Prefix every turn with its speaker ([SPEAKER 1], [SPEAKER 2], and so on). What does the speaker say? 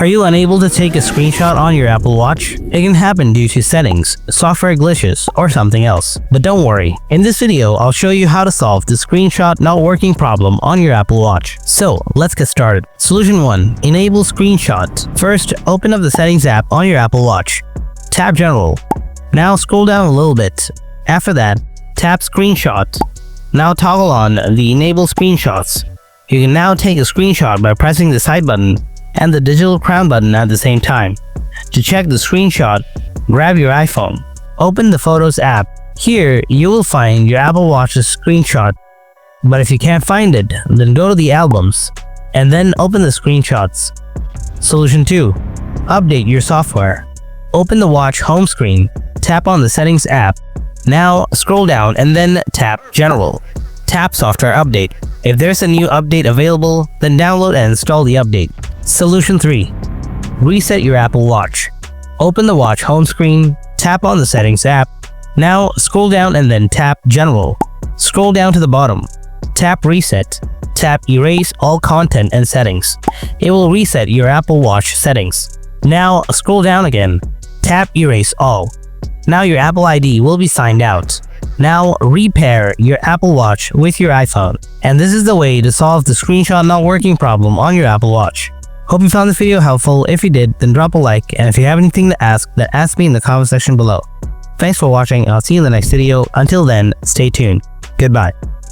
[SPEAKER 1] Are you unable to take a screenshot on your Apple Watch? It can happen due to settings, software glitches, or something else. But don't worry, in this video I'll show you how to solve the screenshot not working problem on your Apple Watch. So let's get started. Solution 1. Enable screenshot. First, open up the settings app on your Apple Watch. Tap General. Now scroll down a little bit. After that, tap Screenshot. Now toggle on the Enable Screenshots. You can now take a screenshot by pressing the side button and the digital crown button at the same time. To check the screenshot, grab your iPhone. Open the Photos app. Here, you will find your Apple Watch's screenshot. But if you can't find it, then go to the albums and then open the screenshots. Solution 2. Update your software. Open the watch home screen. Tap on the Settings app. Now scroll down and then tap General. Tap Software Update. If there's a new update available, then download and install the update. Solution 3. Reset your Apple Watch. Open the watch home screen, tap on the Settings app. Now scroll down and then tap General. Scroll down to the bottom. Tap Reset. Tap Erase all content and settings. It will reset your Apple Watch settings. Now scroll down again. Tap Erase all. Now your Apple ID will be signed out. Now repair your Apple Watch with your iPhone. And this is the way to solve the screenshot not working problem on your Apple Watch. Hope you found this video helpful. If you did, then drop a like, and if you have anything to ask, then ask me in the comment section below. Thanks for watching, and I'll see you in the next video. Until then, stay tuned. Goodbye.